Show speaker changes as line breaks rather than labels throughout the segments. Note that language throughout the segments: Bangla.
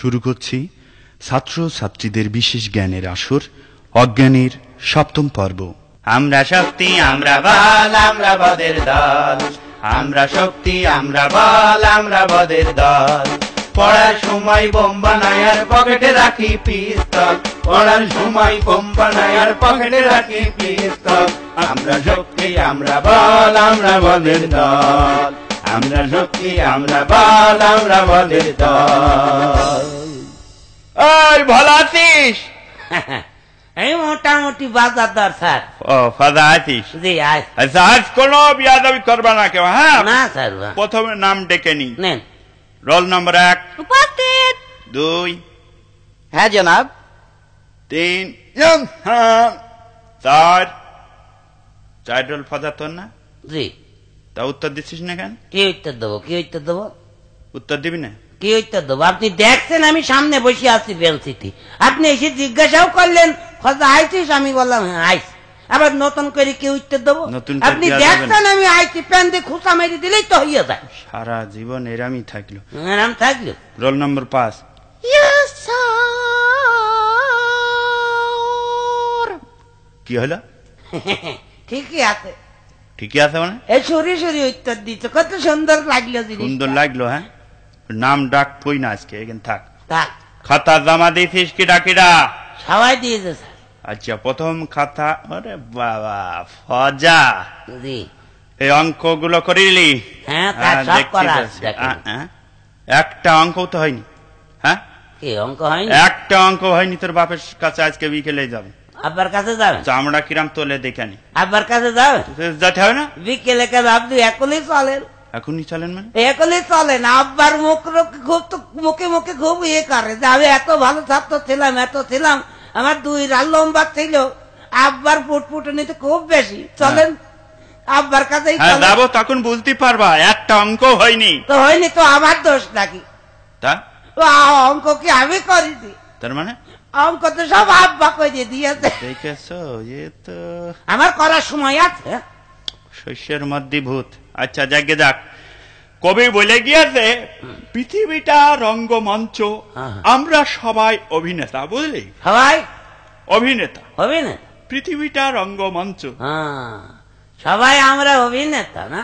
শুরু করছি ছাত্র ছাত্রীদের বিশেষ জ্ঞানের আসর অজ্ঞানের সপ্তম পর্ব।
আমরা শক্তি আমরা বল আমরা বদের দল, আমরা শক্তি আমরা বল আমরা বদের দল। পড়ার সময় বোম বানাই আর পকেটে রাখি পিস্তল, পড়ার সময় বোম বানাই আর পকেটে রাখি পিস্তল। আমরা শক্তি আমরা বল আমরা বদের দল, আমরা শক্তি আমরা বল আমরা বদের দল।
এই ভালো আছিস?
এই মোটামুটি বাজারদার স্যার।
ও ফাদা আছিস?
জি আজ।
আচ্ছা আজ কোনো বিয়াদবি করবা না কেউ? হ্যাঁ
না স্যার।
প্রথমে নাম ডেকে নি।
নেন।
রোল নম্বর 1
উপস্থিত।
2
হ্যাঁ জনাব।
3 4 4 রোল ফাদা তোর না?
জি।
তা উত্তর দিচ্ছিস না কেন?
কি উত্তর দেবো কি উত্তর দেবো?
উত্তর দিবি না?
কি উত্তর দেবো? আপনি দেখছেন আমি সামনে বসে আছি বেঞ্চিতে, আপনি এসে জিজ্ঞাসাও করলেন ফজা আইছিস, আমি বললাম হ্যাঁ আইছি। আবার নতুন করে কি উত্তর দেবো? আপনি দেখছেন আমি আইছি, প্যান দিয়ে খুঁচা মেরে দিলেই তো হইয়া যায়।
সারা জীবন এরামই থাকলো।
এরাম থাকলো।
রোল নম্বর 5 কি হলো?
ঠিকই আছে।
ঠিকই আছে মানে?
এই সরি সরি উত্তর দিচ্ছ, কত সুন্দর লাগলো জিনিস।
সুন্দর লাগলো। হ্যাঁ নাম ডাক কই না আজকে, এখানে থাক।
থাক।
খাতা জমা দিয়েছিস কিডা কিডা?
সবাই দিয়েছে স্যার।
আচ্ছা প্রথম খাতা। আরে বাবা ফজা,
জি।
এই অঙ্কগুলো করিলি?
হ্যাঁ তা সব করা আছে।
একটা অঙ্ক তো হয়নি। হ্যাঁ
কি অঙ্ক হয়নি?
একটা অঙ্ক হয়নি। তোর বাপের কাছে আজকে বিকেলে যাবে।
আব্বার কাছে যাবে?
চামড়া কিরাম তোলে দেখে নি।
আব্বার কাছে যাবে?
যেতে হবে না?
বিকেলে কাজ আপনি এখনই চলেন?
এখনই চলেন মানে?
এখনই চলেন। আব্বার মুখ খুব তো মুখে মুখে খুব ইয়ে করে যে আমি এত ভালো ছাত্র ছিলাম, এত ছিলাম, আমার 2 রাত লম্বা ছিল। আব্বার ফুটফুটনিতে খুব বেশি। চলেন আব্বার কাছেই
যাবো, তখন বুঝতে পারবা একটা অঙ্ক হয়নি।
তো হয়নি তো আমার দোষ নাকি?
তা
অঙ্ক কি আমি করিনি?
তার মানে
অঙ্ক তো সব আব্বা করে দিয়েছে।
দেখেছো, এ তো
আমার করার সময় আছে।
শস্যের মধ্যে ভূত। আচ্ছা যাকে যাক, কবি বলে গিয়েছে পৃথিবীটা রঙ্গমঞ্চ, আমরা সবাই অভিনেতা। বুঝলি?
সবাই
অভিনেতা।
অভিনেতা?
পৃথিবীটা রঙ্গমঞ্চ।
সবাই আমরা অভিনেতা না?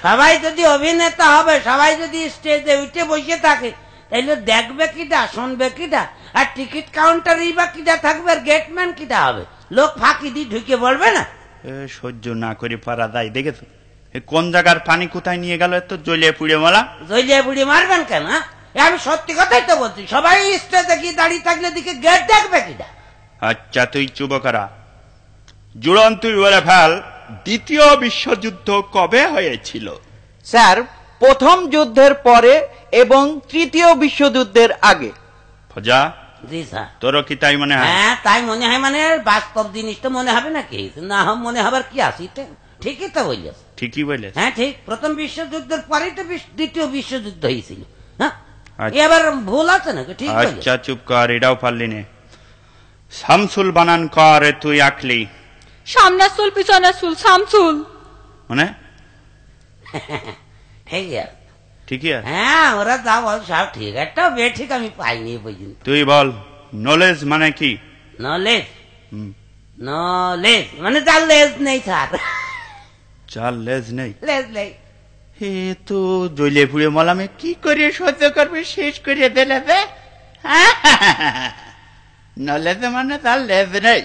সবাই যদি অভিনেতা হবে, সবাই যদি স্টেজে উঠে বসে থাকে, তাইলে দেখবে কিটা, শুনবে কিটা, আর টিকিট কাউন্টারই বা কিটা থাকবে, আর গেটম্যান কিটা হবে? লোক ফাঁকি দিয়ে ঢুকে পড়বে না?
সহ্য না করে পারা যায়। দেখেছো কোন জায়গার পানি কোথায় নিয়ে গেল? এত জ্বলিয়ে পুড়ে মারা।
জ্বলিয়ে পুড়ে মারবেন কেন? আমি সত্যি কথাই তো বলছি। সবাই স্টেজে গিয়ে দাঁড়িয়ে থাকলে দিকে গেট দেখবে কিটা?
আচ্ছা তুই চুপ করা। জুড়ন তুই বলে ফেল, দ্বিতীয় বিশ্বযুদ্ধ কবে হয়েছিল?
স্যার প্রথম যুদ্ধের পরে এবং তৃতীয় বিশ্বযুদ্ধের আগে।
ফজা?
জি স্যার।
তোরও কি তাই মনে হয়?
হ্যাঁ তাই মনে হয়। মানে বাস্তব জিনিস তো মনে হবে নাকি? না মনে হবার কি আছে? ঠিকই তো বললেন।
ঠিকই বললেন।
হ্যাঁ ঠিক। প্রথম বিশ্বযুদ্ধের পরেই তো দ্বিতীয় বিশ্বযুদ্ধ হয়েছিল। হ্যাঁ এবার ভুল আছে নাকি? ঠিক।
আচ্ছা চুপ কর, এটাও পারলি নে। শামসুল বানান কর তুই আঁকলি।
সামনের চুল পিছনের চুল শামসুল।
মানে
ঠিকই আছে। হ্যাঁ ওরা যা বল সব ঠিক। একটা বে ঠিক আমি পাইনি পর্যন্ত।
তুই বল নলেজ মানে কি?
নলেজ? নলেজ মানে যার লেজ নেই স্যার।
যার লেজ নেই?
লেজ নেই।
হে তো জ্বলে পুড়ে মলামে কি করে সহ্য করবে? শেষ করে দিলে নলেজ মানে তার লেজ নেই।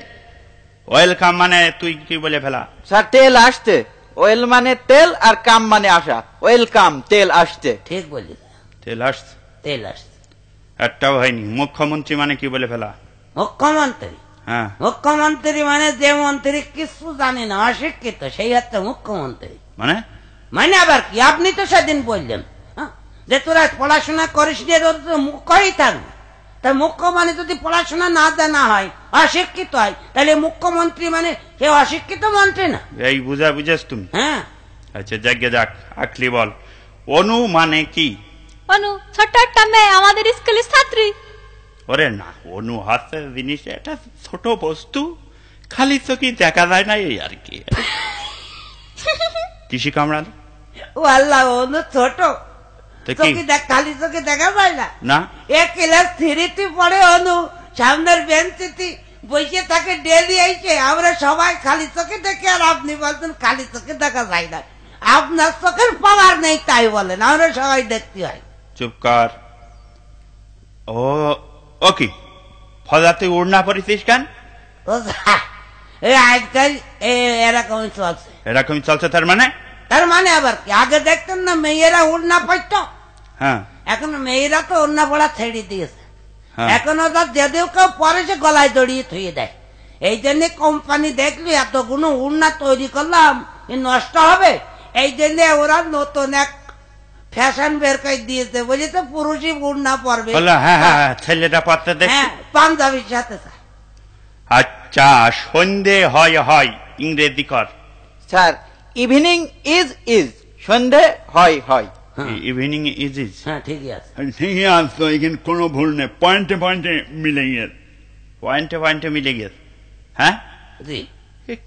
ওয়েলকাম মানে তুই কি বলে ফেলা?
স্যার তেল আসতে। ওয়েল মানে তেল আর কাম মানে আসা। ওয়েলকাম তেল আসতে।
ঠিক বলি।
তেল আসছে।
তেল আসছে
একটাও হয়নি। মুখ্যমন্ত্রী মানে কি বলে ফেলা?
মুখ্যমন্ত্রী?
হ্যাঁ
মুখ্যমন্ত্রী মানে যে মন্ত্রী কিছু জানে না, অশিক্ষিত, সেই হচ্ছে মুখ্যমন্ত্রী।
মানে?
মানে আবার কি? আপনি তো সেদিন বললেন যে তোরা পড়াশোনা করিস নি, মুখ্যই থাকবে। তাই মুখ্য মানে যদি পড়াশোনা না জানা হয়, অশিক্ষিত হয়, তাহলে মুখ্যমন্ত্রী মানে সে অশিক্ষিত মন্ত্রী না?
এই বুঝেছ তুমি?
হ্যাঁ।
আচ্ছা যাকে যাক, আঁকলি বল অনু মানে কি?
অনু ছোট্ট একটা মেয়ে, আমাদের স্কুলের ছাত্রী।
ওরে না, অনু হাতে জিনিস এটা ছোট বস্তু, খালি চোখে দেখা যায় না, এই আর কি। কৃষি কামড়াল?
ও আল্লাহ, অনু ছোট?
খালি চোখে দেখা যায় না
না
এক ক্লাস 3 পড়ে অনু সামনের বেঞ্চিতে বসে থাকে ডেলি এসে আমরা সবাই খালি চোখে দেখি আর আপনি বলছেন খালি চোখে দেখা যায় না আপনার চোখের পাওয়ার নেই তাই বলেন আমরা সবাই দেখতে হয়
চুপ কর ও ওকে ফজাতে উড়না পরিছিস কেন
আজকাল এরকমই চলছে
এরকমই চলছে
তার মানে আবার কি আগে দেখতেন না মেয়েরা উড়না পড়ত
হ্যাঁ
এখন মেয়েরা তো উড়না পড়া ছেড়ে দিয়েছে এখন ওদের যদিও কেউ পরে সে গলায় দড়িয়ে থুয়ে দেয় এই জন্য কোম্পানি দেখলি এতগুলো উড়না তৈরি করলাম নষ্ট হবে এই জন্য ওরা নতুন এক ফ্যাশন বের করে দিয়েছে বলি তো পুরুষই উড়না পরবে
ছেলেটা পড়তে দেখি
পাঞ্জাবির সাথে
আচ্ছা সন্ধে হয় হয় ইংরেজি কর
স্যার ইভিনিং ইজ সন্ধে হয় হয়
ইভিনিং ইজ
হ্যাঁ ঠিকই আছে
ঠিকই আছে এখানে কোনো ভুল নেই পয়েন্টে পয়েন্টে মিলে গিয়েছে পয়েন্টে মিলে গিয়েছে হ্যাঁ
জি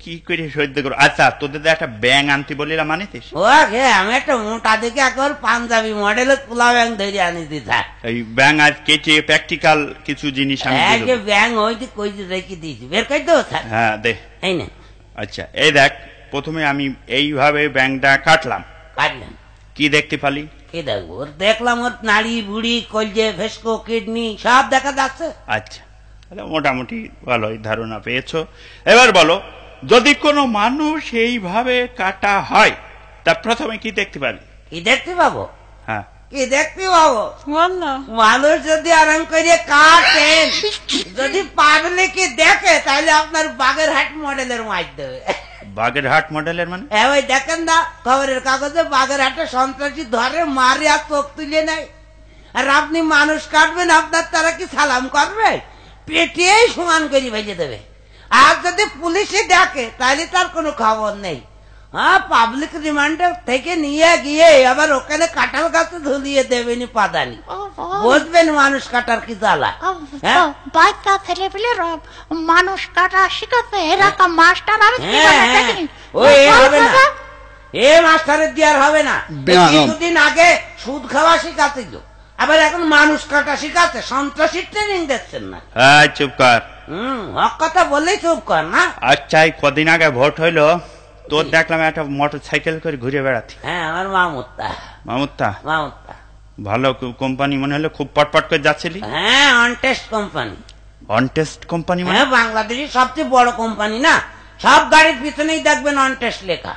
কি করে সহ্য করো আচ্ছা তোদের একটা ব্যাং আনতে বলিলাম মানিতিস
ওকে আমি একটা মোটা দেখে একবার পাঞ্জাবি মডেলের পোলা ব্যাং ধরে আনি দিতা
এই ব্যাং আজ কেটে প্র্যাকটিক্যাল কিছু জিনিস আমি
ব্যাং ওইটি কই রেখে দিয়েছি বের করে দেবো স্যার
হ্যাঁ দে
এই না
আচ্ছা এই দেখ প্রথমে আমি এইভাবে ব্যাংটা কাটলাম কি দেখতে পালি
কি দেখবো দেখলাম ওর নাড়ি বুড়ি কলজে ভেস্কো কিডনি সব দেখা যাচ্ছে
আচ্ছা তাহলে মোটামুটি ভালোই ধারণা পেয়েছো এবার বলো যদি কোনো মানুষ এইভাবে কাটা হয় তা প্রথমে কি দেখতে পারি
কি দেখতে পাবো
হ্যাঁ
কি দেখতে পাবো মানুষ যদি আরাম করে কাটেন যদি পাবলিক দেখে তাহলে আপনার বাগেরহাট মডেলের মার দেবে
বাগেরহাট মডেলের মানে
ওই দেখেন না খবরের কাগজে বাগেরহাটে সন্ত্রাসী ধরে মারে আর চোখ তুলে নেয় আর আপনি মানুষ কাটবেন আপনার তারা কি সালাম করবে পেটিয়েই সমান করে ভেজে দেবে আর যদি পুলিশে ডাকে তাহলে তার কোনো খবর নেই হ্যাঁ পাবলিক রিমান্ডে থেকে নিয়ে গিয়ে আবার ওখানে কাঁঠাল গাছে ঝুলিয়ে দেবেনি পাদানি বুঝবেন মানুষ কাটার কি জ্বালা
বাচ্চা ছেলে পেলে মানুষ কাটা শিখাচ্ছে এরকম মাস্টার আর
হবে না এ মাস্টারের দিয়ে আর হবে না কিছুদিন আগে সুদ খাওয়া শিখাচ্ছিল আবার এখন মানুষ কাটা শিখাচ্ছে সন্ত্রাসী ট্রেনিং দিচ্ছেন না
চুপ কর
হক কথা বললেই চুপ কর না
আচ্ছা কদিন আগে ভোট হইলো তোর দেখলাম একটা মোটর সাইকেল করে ঘুরে বেড়াচ্ছি
হ্যাঁ আমার মামুত্তা
ভালো কোম্পানি মনে হলো খুব পটপট করে যাচ্ছিলি
হ্যাঁ অনটেস্ট কোম্পানি
মানে
বাংলাদেশের সবচেয়ে বড় কোম্পানি না সব গাড়ির পিছনেই দেখবেন অনটেস্ট লেখা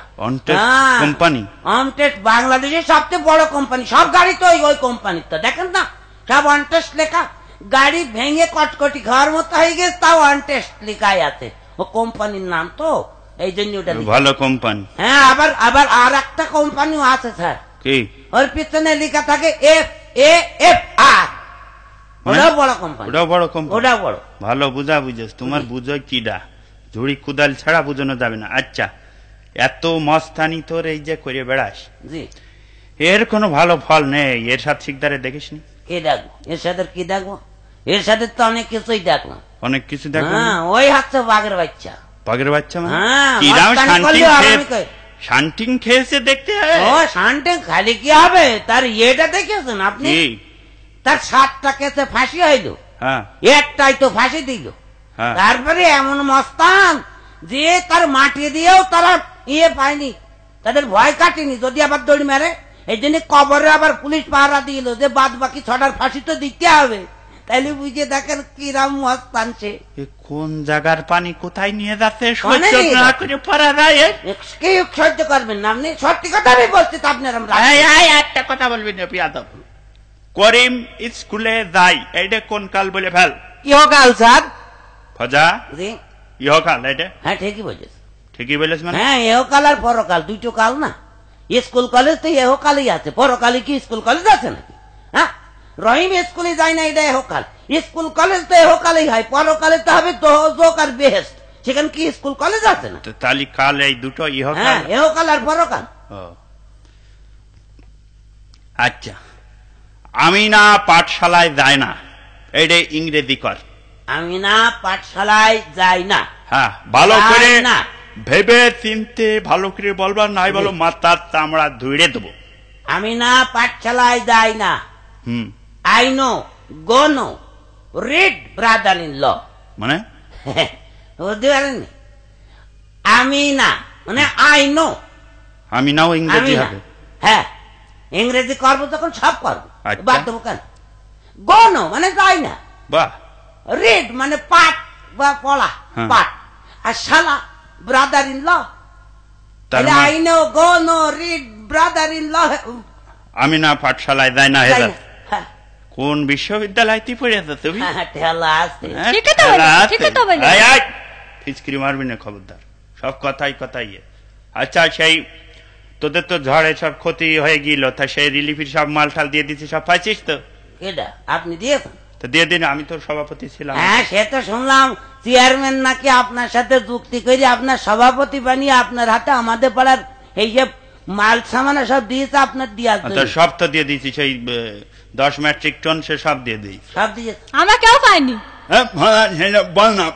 কোম্পানি
অনটেস্ট বাংলাদেশের সবচেয়ে বড় কোম্পানি সব গাড়ি তো ওই কোম্পানির তো দেখেন না সব অনটেস্ট লেখা গাড়ি ভেঙে কটকটি খাওয়ার মতো হয়ে গেছে তাও অনটেস্ট লেখাই আছে ও কোম্পানির নাম তো এই জন্য ওটা
ভালো কোম্পানি
হ্যাঁ আবার আর একটা কোম্পানিও আছে স্যার
কি
ওর পিছনে লেখা থাকে FAFR ওটাও বড় কোম্পানি ওটাও বড়
ভালো বুঝেছ তোমার বুঝো কিডা ঝুড়ি কুদাল ছাড়া বুঝানো যাবে না আচ্ছা এত মস্তানি তোর এই যে করে বেড়াস
জি
এর কোনো ভালো ফল নেই এর সাথে শিকদারে দেখিস নি
কি দেখবো এর সাথে কি দেখবো এর সাথে তো অনেক কিছুই দেখলাম
অনেক কিছু দেখলাম
ওই হচ্ছে বাঘের বাচ্চা
মানে শান্টিং খেয়েছে দেখতে
শান্টিং খালি কি হবে তার ইয়েটা দেখেছেন আপনি তার 7টা কেসে ফাঁসি হইল একটাই তো ফাঁসি দিল তারপরে এমন মস্তান যে তার মাটি দিয়েও তারা ইয়ে পায়নি তাদের ভয় কাটেনি যদি আবার দড়ি মেরে এই জন্য কবরে আবার পুলিশ পাহারা দিল যে বাদ বাকি 6টার ফাঁসি তো দিতে হবে তাহলে বুঝে দেখেন কিরাম মস্তান সে
কোন জায়গার পানি কোথায় নিয়ে যাচ্ছে সহ্য না করে পারা যায়
কি সহ্য করবেন না আপনি সত্যি কথাই বলছি তো আপনার
একটা কথা বলবেন পিয়াদব করিম স্কুলে যাই এইটা কোন কাল বলে ফেল
ইহকাল স্যার
ফজা ইহকাল এটা
হ্যাঁ ঠিকই
বলেছ মানে
হ্যাঁ ইহকাল আর পরকাল দুটো কাল না স্কুল কলেজ তো ইহকালই আছে পরকালে কি স্কুল কলেজ আছে নাকি হ্যাঁ রহিম স্কুলে যায় না এটা ইহকাল স্কুল কলেজ তো ইহকালেই হয় পরকালে তো হবে দোজক আর বেহেশত সেখানে কি স্কুল কলেজ আছে না
তাহলে কাল এই দুটো
ইহকাল আর পরকাল
আচ্ছা আমি না পাঠশালায় যায় না এইটা ইংরেজি কর
আমি না পাঠশালায় যাই না
হ্যাঁ ভালো করে ভেবে চিনতে ভালো করে বলবার নাই বলো মাথার চামড়া ধুইড়ে দেবো
আমি না পাঠশালায় যাই না। I no, go no, read brother in law.
মানে
বুঝতে পারেননি? আমি না মানে আই নো।
আমি নাও ইংরেজি হবে?
হ্যাঁ, ইংরেজি করবো তখন সব করবো,
আচ্ছা।
বাদ দেবো কেন? গো নো মানে যাই না।
বাহ।
রিড মানে পাঠ বা পড়া, পাঠ। আর শালা brother in law. I no, go no, read brother in law.
আমি না পাঠশালায় যাই না। কোন বিশ্ববিদ্যালয় তুই পড়েছ তুমি? ফিচকিরি মারবি না, খবরদার। সব কথাই কথাই। আচ্ছা, সেই তোদের তো ঝড়ে সব ক্ষতি হয়ে গেল, তা সেই রিলিফের সব মাল টাল দিয়ে দিচ্ছি, সব পাইছিস তো?
আপনি দিয়েছেন
তো দিয়ে দিন, আমি তোর সভাপতি ছিলাম।
হ্যাঁ, সে তো শুনলাম চেয়ারম্যান নাকি আপনার সাথে যুক্তি করে আপনার সভাপতি বানিয়ে আপনার হাতে আমাদের পাড়ার এই যে মাল সামানা সব দিয়েছে আপনার দিয়া।
সব তো দিয়ে দিয়েছি, সেই 10 মেট্রিক টন সে সব দিয়ে দিই।
সব দিয়েছে?
আমরা কেউ পাইনি।
বল না।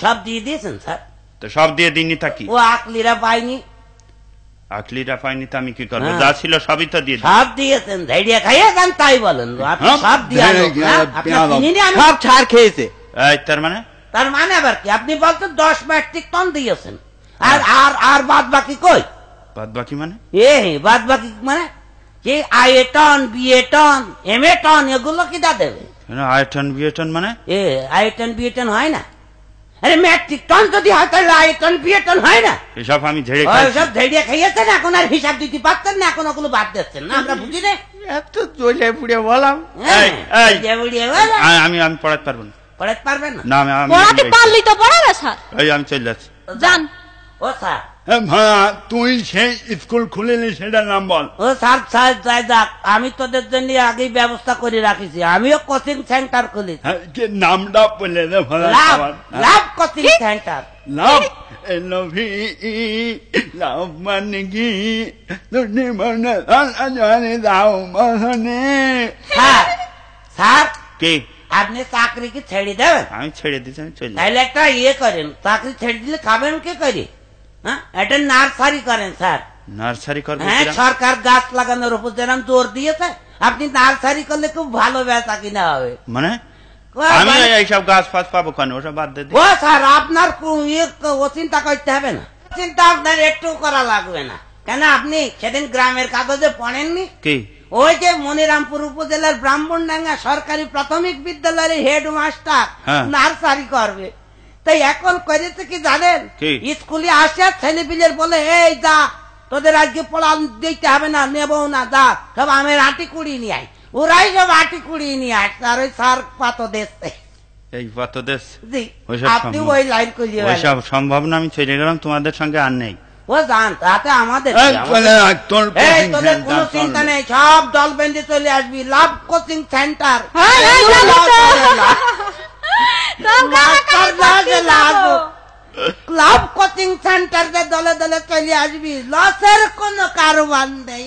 সব দিয়ে দিয়েছেন স্যার?
তো সব দিয়ে দিইনি থাকি।
ও আকলিরা পাইনি?
আকলিরা পাইনি তো আমি কি করবো? যা ছিল সবই তো দিয়ে
সব দিয়েছেন। ধৈর্য খাইয়ে যান তাই বলেন। আপনি সব দিয়ে
সব ছাড় খেয়েছে।
তার মানে?
তার মানে আবার কি? আপনি বলতেন 10 মেট্রিক টন দিয়েছেন, আর আর আর বাদ বাকি কই?
বাদ বাকি মানে?
বাদ বাকি মানে যে IA ton, BA ton, MA ton, এগুলো কি দা দেবে?
আইএ টন, বিএ টন মানে?
আইএ টন, বিএ টন হয় না? আরে মেট্রিক টন যদি হয় তাহলে আইএ টন, বিএ টন হয় না?
এসব আমি ঝেড়ে
সব ঝেড়িয়ে খাইয়েছেন, এখন আর হিসাব দিতে পারতেন না, এখন ওগুলো বাদ দিচ্ছেন না। আমরা বুঝি না।
এত জ্বলে পুড়ে বললাম।
আমি পড়াতে পারবো না।
পড়াতে পারবেন না?
না,
পড়াতে পারলি তো পড়াবে স্যার।
আমি চলে যাচ্ছি।
যান।
ও স্যার,
তুই সেই স্কুল খুলিনি, সেটার নাম বল।
ও স্যার, স্যার যাই যাক, আমি তোদের জন্য আগেই ব্যবস্থা করে রাখিছি। আমিও কোচিং সেন্টার খুলেছি।
নামটা বললে
লাভ কোচিং সেন্টার।
লাভ লাভ মানে কি?
স্যার
কি
আপনি চাকরি কি ছেড়ে দেবেন?
আমি ছেড়ে দিচ্ছি, আমি চলে।
তাহলে একটা ইয়ে করেন, চাকরি ছেড়ে দিলে খাবেন কি করে? হ্যাঁ, এটা নার্সারি করেন স্যার।
নার্সারি করবেন?
হ্যাঁ, সরকার গাছ লাগানোর উপর যেরকম জোর দিয়েছে, আপনি নার্সারি করলে খুব ভালো বেচা কিনা হবে।
মানে আমি এইসব গাছ ফাছ পাবো কেন? ওসব বাদ দিয়ে।
ও স্যার, আপনার ও চিন্তা করতে হবে না। চিন্তা আপনার একটু করা লাগবে না। কেন, আপনি সেদিন গ্রামের কাগজে পড়েননি?
কি?
ওই যে মনিরামপুর উপজেলার ব্রাহ্মণডাঙ্গা সরকারি প্রাথমিক বিদ্যালয়ের হেডমাস্টার নার্সারি করবে। তাই এখন করেছে কি জানেন? স্কুলে আসে ছেলেপিলের বলে, এই যা, তোদের আজকে পড়া দিতে হবে না, নেবো না, যা সব আমের আটি কুড়িয়ে নিয়ে আয়। ওরাই সব আটি কুড়িয়ে নিয়ে আসছে, আর ওই সার পাতো দেখছে।
এই পাতো দেশ?
জি, আপনি ওই লাইন করিয়ে।
ওইসব সম্ভব না, আমি ছেড়ে গেলাম, তোমাদের সঙ্গে আর নেই।
ও জান, তাতে আমাদের তোদের কোনো চিন্তা নেই, সব দল বেঁধে চলে আসবি। লাভ কোচিং সেন্টার, লাভ কোচিং সেন্টার দলে দলে চলে আসবি। লসের কোনো কারবার নেই।